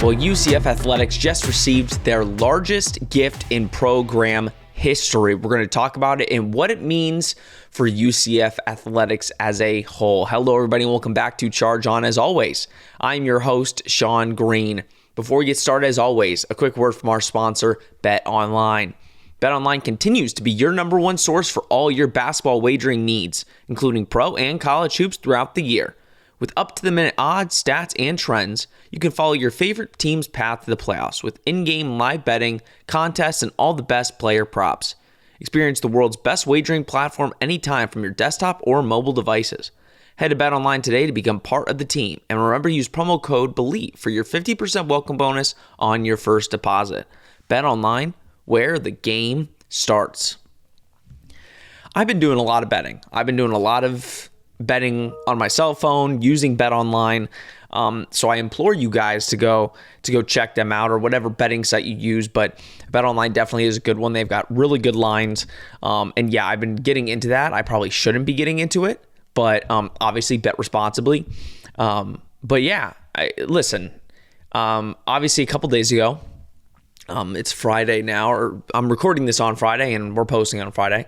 Well, UCF Athletics just received their largest gift in program history. We're going to talk about it and what it means for UCF Athletics as a whole. Hello, everybody, and welcome back to Charge On. As always, I'm your host, Sean Green. Before we get started, as always, a quick word from our sponsor, BetOnline. BetOnline continues to be your number one source for all your basketball wagering needs, including pro and college hoops throughout the year. With up-to-the-minute odds, stats, and trends, you can follow your favorite team's path to the playoffs with in-game live betting, contests, and all the best player props. Experience the world's best wagering platform anytime from your desktop or mobile devices. Head to BetOnline today to become part of the team, and remember to use promo code BELIEVE for your 50% welcome bonus on your first deposit. BetOnline, where the game starts. I've been doing a lot of betting. I've been doing a lot of betting on my cell phone, using BetOnline. So I implore you guys to go check them out, or whatever betting site you use. But BetOnline definitely is a good one. They've got really good lines. And yeah, I've been getting into that. I probably shouldn't be getting into it, but obviously bet responsibly. But yeah, listen, obviously a couple days ago, it's Friday now, or I'm recording this on Friday and we're posting on Friday.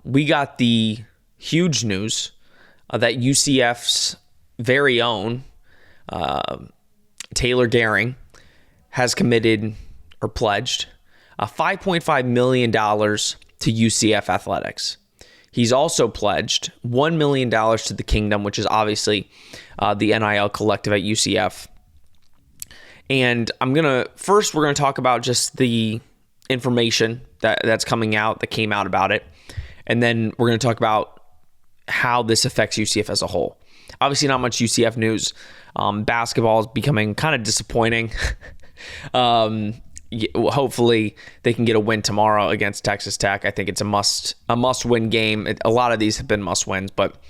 We got the huge news that UCF's very own Taylor Gerring has committed or pledged $5.5 million to UCF Athletics. He's also pledged $1 million to the Kingdom, which is obviously the NIL collective at UCF. And we're going to talk about just the information that came out about it. And then we're going to talk about how this affects UCF as a whole. Obviously, not much UCF news. Basketball is becoming kind of disappointing. Hopefully, they can get a win tomorrow against Texas Tech. I think it's a must-win game. A lot of these have been must-wins, but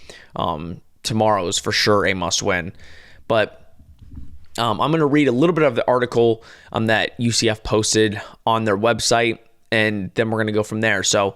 tomorrow is for sure a must-win. But I'm going to read a little bit of the article that UCF posted on their website, and then we're going to go from there. So,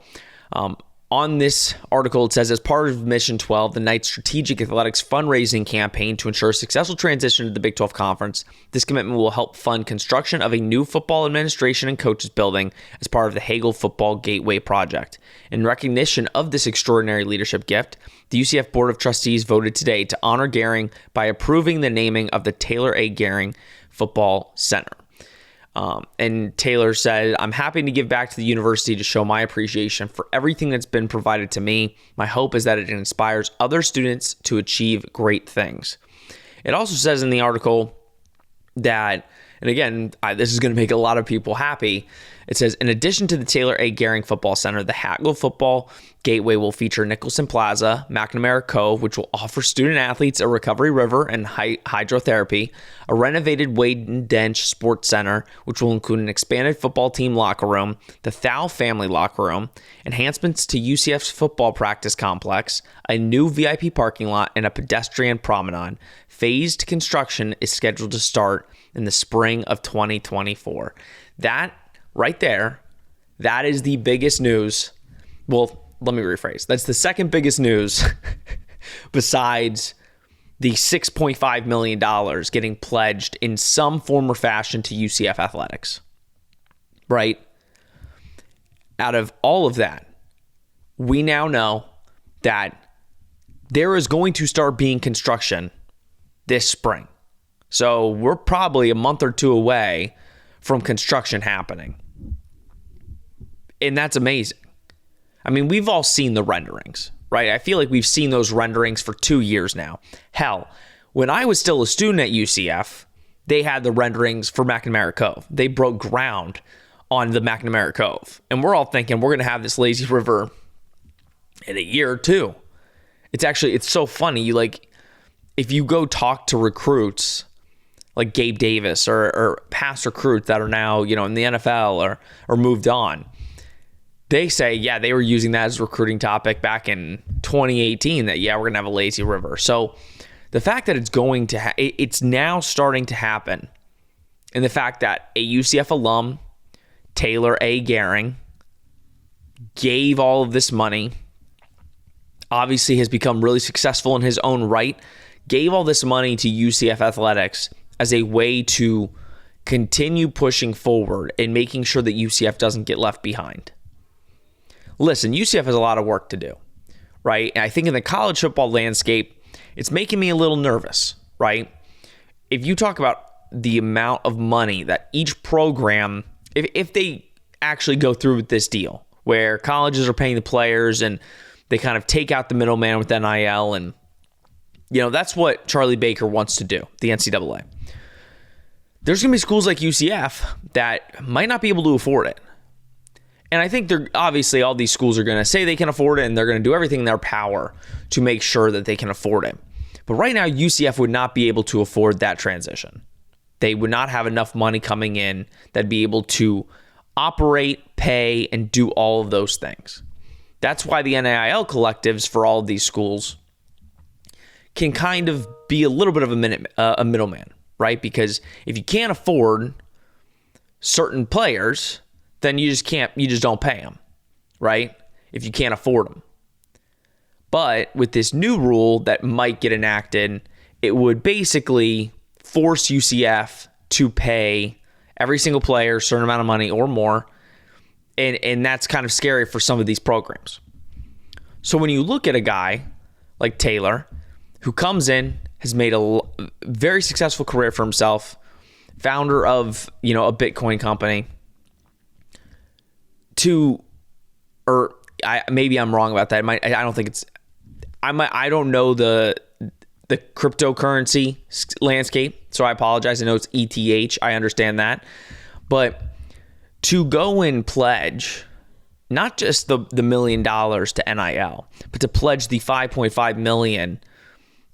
on this article, it says, as part of Mission 12, the Knight's strategic athletics fundraising campaign to ensure a successful transition to the Big 12 Conference, this commitment will help fund construction of a new football administration and coaches building as part of the Hagel Football Gateway Project. In recognition of this extraordinary leadership gift, the UCF Board of Trustees voted today to honor Gerring by approving the naming of the Taylor A. Gerring Football Center. And Taylor said, I'm happy to give back to the university to show my appreciation for everything that's been provided to me. My hope is that it inspires other students to achieve great things. It also says in the article that, and again, this is going to make a lot of people happy. It says, in addition to the Taylor A. Gerring Football Center, the Hagel Football Gateway will feature Nicholson Plaza, McNamara Cove, which will offer student athletes a recovery river and hydrotherapy, a renovated Wade and Dench Sports Center, which will include an expanded football team locker room, the Thau family locker room, enhancements to UCF's football practice complex, a new VIP parking lot, and a pedestrian promenade. Phased construction is scheduled to start in the spring of 2024. That right there, that is the biggest news. Well, let me rephrase. That's the second biggest news besides the $6.5 million getting pledged in some form or fashion to UCF Athletics. Right? Out of all of that, we now know that there is going to start being construction this spring. So we're probably a month or two away from construction happening. And that's amazing. I mean, we've all seen the renderings, right? I feel like we've seen those renderings for 2 years now. Hell, when I was still a student at UCF, they had the renderings for McNamara Cove. They broke ground on the McNamara Cove. And we're all thinking we're going to have this lazy river in a year or two. It's so funny. If you go talk to recruits like Gabe Davis or past recruits that are now, in the NFL or moved on, they say, yeah, they were using that as a recruiting topic back in 2018 that, yeah, we're going to have a lazy river. So the fact that it's now starting to happen, and the fact that a UCF alum, Taylor A. Gerring, gave all of this money, obviously has become really successful in his own right, gave all this money to UCF Athletics, as a way to continue pushing forward and making sure that UCF doesn't get left behind. Listen, UCF has a lot of work to do, right? And I think in the college football landscape, it's making me a little nervous, right? If you talk about the amount of money that each program, if they actually go through with this deal, where colleges are paying the players and they kind of take out the middleman with NIL, and that's what Charlie Baker wants to do, the NCAA. There's going to be schools like UCF that might not be able to afford it. And I think obviously all these schools are going to say they can afford it, and they're going to do everything in their power to make sure that they can afford it. But right now, UCF would not be able to afford that transition. They would not have enough money coming in that'd be able to operate, pay, and do all of those things. That's why the NIL collectives for all of these schools can kind of be a little bit of a middleman, right? Because if you can't afford certain players, then you just don't pay them, right? If you can't afford them. But with this new rule that might get enacted, it would basically force UCF to pay every single player a certain amount of money or more. And that's kind of scary for some of these programs. So when you look at a guy like Taylor, who comes in, has made a very successful career for himself, founder of, a Bitcoin company, maybe I'm wrong about that. I don't think it's, I don't know the cryptocurrency landscape, so I apologize. I know it's ETH. I understand that. But to go and pledge not just the $1 million to NIL, but to pledge the $5.5 million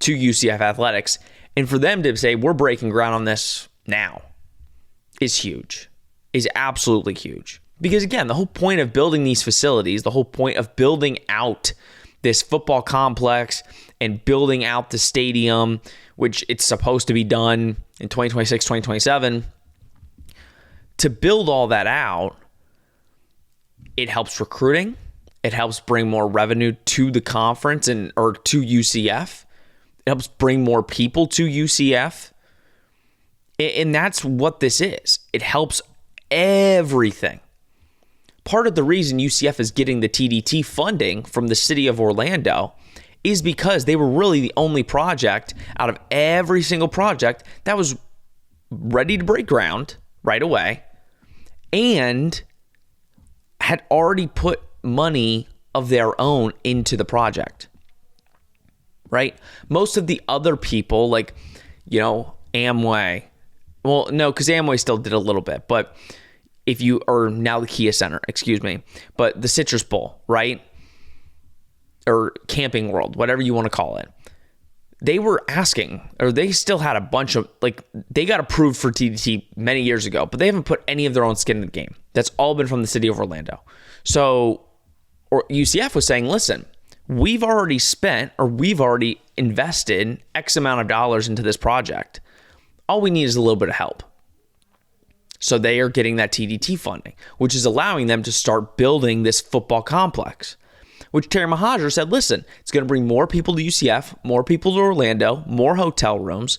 to UCF Athletics, and for them to say, we're breaking ground on this now, is huge, is absolutely huge. Because again, the whole point of building these facilities, the whole point of building out this football complex and building out the stadium, which it's supposed to be done in 2026, 2027, to build all that out, it helps recruiting. It helps bring more revenue to the conference or to UCF. It helps bring more people to UCF. And that's what this is. It helps everything. Part of the reason UCF is getting the TDT funding from the city of Orlando is because they were really the only project out of every single project that was ready to break ground right away and had already put money of their own into the project, right? Most of the other people, like, Amway, well, no, because Amway still did a little bit, but now the Kia Center, but the Citrus Bowl, right? Or Camping World, whatever you want to call it. They were asking, or they still had a bunch of, they got approved for TDT many years ago, but they haven't put any of their own skin in the game. That's all been from the city of Orlando. So, UCF was saying, listen, we've already invested X amount of dollars into this project. All we need is a little bit of help. So they are getting that TDT funding, which is allowing them to start building this football complex, which Terry Mohajir said, listen, it's going to bring more people to UCF, more people to Orlando, more hotel rooms.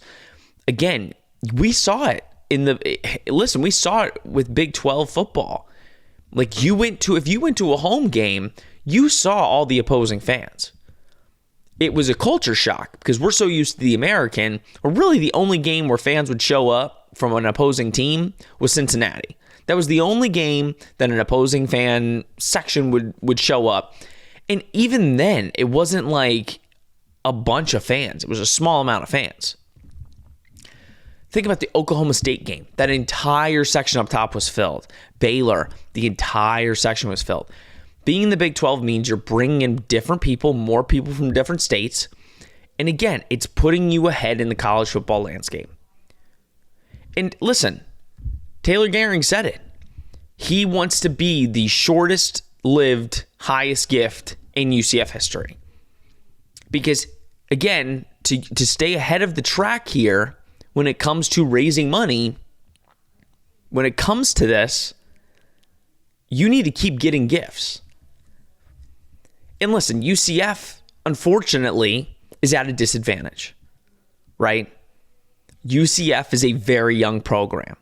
Again, we saw it we saw it with Big 12 football. If you went to a home game, you saw all the opposing fans. It was a culture shock because we're so used to the American, or really the only game where fans would show up from an opposing team was Cincinnati. That was the only game that an opposing fan section would show up. And even then, it wasn't like a bunch of fans. It was a small amount of fans. Think about the Oklahoma State game. That entire section up top was filled. Baylor, the entire section was filled. Being in the Big 12 means you're bringing in different people, more people from different states. And again, it's putting you ahead in the college football landscape. And listen, Taylor Gerring said it. He wants to be the shortest lived, highest gift in UCF history. Because, again, to stay ahead of the track here when it comes to raising money, when it comes to this, you need to keep getting gifts. And listen, UCF, unfortunately, is at a disadvantage, right? UCF is a very young program.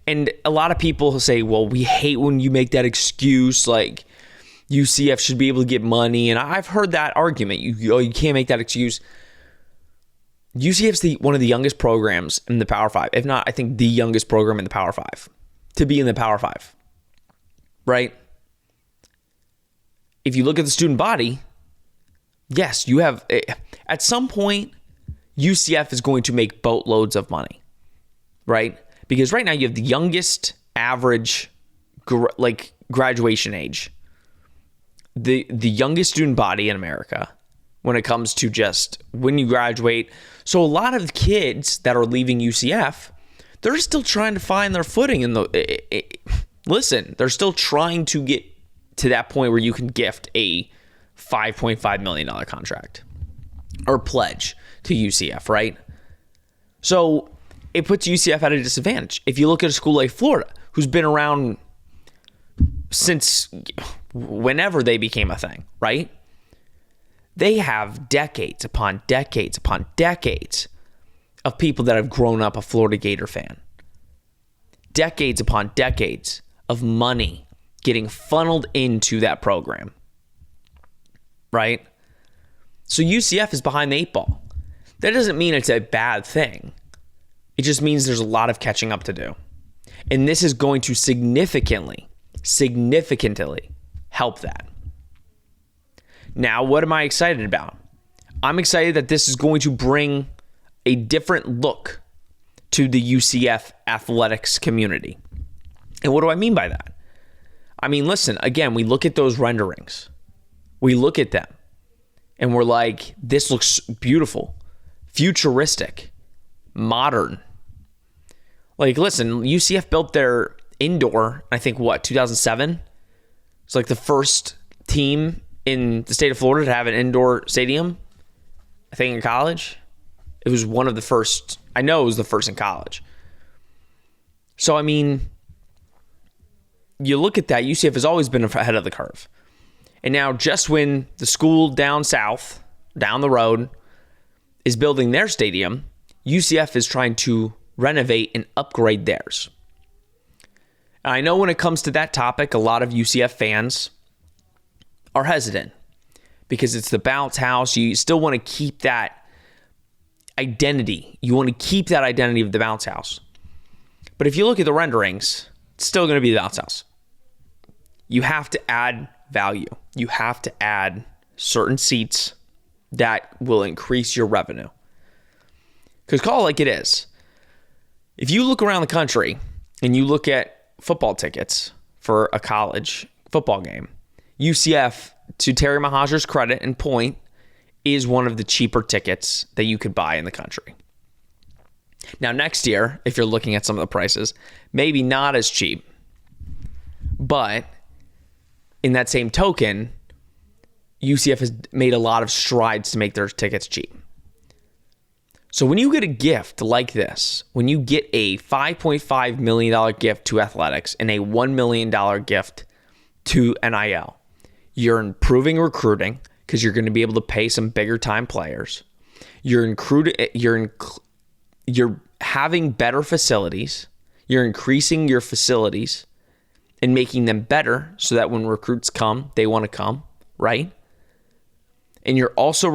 And a lot of people say, well, we hate when you make that excuse, like UCF should be able to get money. And I've heard that argument. You can't make that excuse. UCF's one of the youngest programs in the Power 5. If not, I think the youngest program in the Power 5 to be in the Power 5. Right? If you look at the student body, yes, you have, at some point, UCF is going to make boatloads of money, right? Because right now you have the youngest average graduation age, the youngest student body in America when it comes to just when you graduate. So a lot of kids that are leaving UCF, they're still trying to find their footing in listen, they're still trying to get to that point where you can gift a $5.5 million contract or pledge to UCF, right? So it puts UCF at a disadvantage. If you look at a school like Florida, who's been around since whenever they became a thing, right? They have decades upon decades upon decades of people that have grown up a Florida Gator fan. Decades upon decades of money getting funneled into that program, right? So UCF is behind the 8 ball. That doesn't mean it's a bad thing. It just means there's a lot of catching up to do. And this is going to significantly help that. Now, what am I excited about? I'm excited that this is going to bring a different look to the UCF athletics community. And what do I mean by that? I mean, listen, again, we look at those renderings. We look at them and we're like, this looks beautiful, futuristic, modern. Like, listen, UCF built their indoor, I think, 2007? It's like the first team in the state of Florida to have an indoor stadium, I think, in college. It was one of the first. I know it was the first in college. So, I mean, you look at that, UCF has always been ahead of the curve. And now just when the school down south, down the road, is building their stadium, UCF is trying to renovate and upgrade theirs. And I know when it comes to that topic, a lot of UCF fans are hesitant because it's the bounce house. You still want to keep that identity. You want to keep that identity of the bounce house. But if you look at the renderings, it's still going to be the bounce house. You have to add value. You have to add certain seats that will increase your revenue. Because call it like it is. If you look around the country and you look at football tickets for a college football game, UCF, to Terry Mahajer's credit and point, is one of the cheaper tickets that you could buy in the country. Now, next year, if you're looking at some of the prices, maybe not as cheap. But in that same token, UCF has made a lot of strides to make their tickets cheap. So when you get a gift like this, when you get a $5.5 million gift to athletics and a $1 million gift to NIL, you're improving recruiting because you're going to be able to pay some bigger time players. You're having better facilities. You're increasing your facilities and making them better so that when recruits come, they want to come, right? And you're also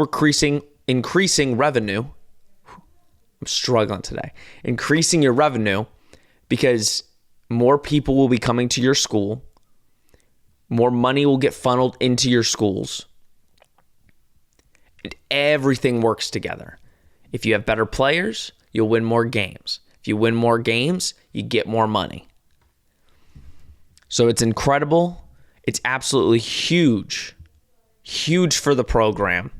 increasing revenue. I'm struggling today. Increasing your revenue because more people will be coming to your school. More money will get funneled into your schools. And everything works together. If you have better players, you'll win more games. If you win more games, you get more money. So it's incredible. It's absolutely huge. Huge for the program.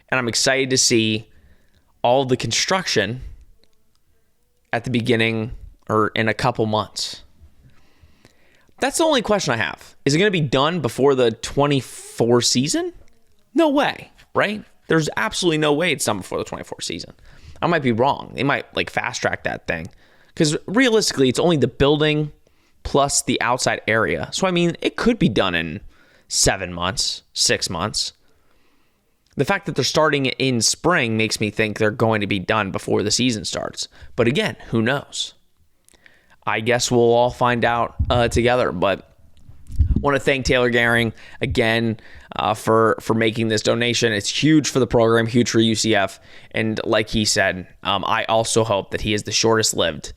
And I'm excited to see all the construction at the beginning or in a couple months. That's the only question I have. Is it going to be done before the 24 season? No way, right? There's absolutely no way it's done before the 24 season. I might be wrong. They might fast track that thing. Because realistically, it's only the building plus the outside area. So, I mean, it could be done in 7 months, 6 months. The fact that they're starting in spring makes me think they're going to be done before the season starts. But again, who knows? I guess we'll all find out together. But I want to thank Taylor Gerring again for making this donation. It's huge for the program, huge for UCF. And like he said, I also hope that he is the shortest lived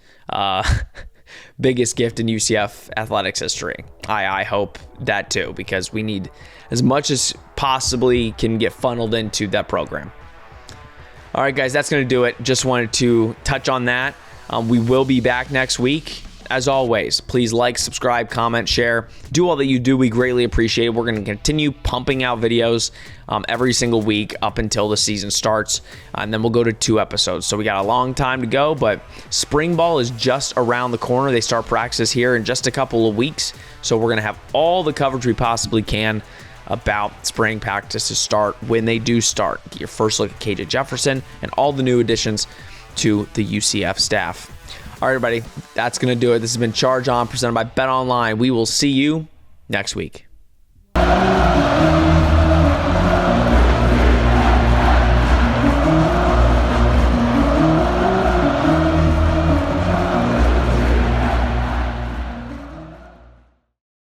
biggest gift in UCF athletics history. I hope that too, because we need as much as possibly can get funneled into that program. All right, guys, that's going to do it. Just wanted to touch on that. We will be back next week. As always, please like, subscribe, comment, share. Do all that you do. We greatly appreciate it. We're going to continue pumping out videos every single week up until the season starts. And then we'll go to 2 episodes. So we got a long time to go, but spring ball is just around the corner. They start practice here in just a couple of weeks. So we're going to have all the coverage we possibly can about spring practice to start when they do start. Get your first look at KJ Jefferson and all the new additions to the UCF staff. All right, everybody, that's going to do it. This has been Charge On, presented by Bet Online. We will see you next week.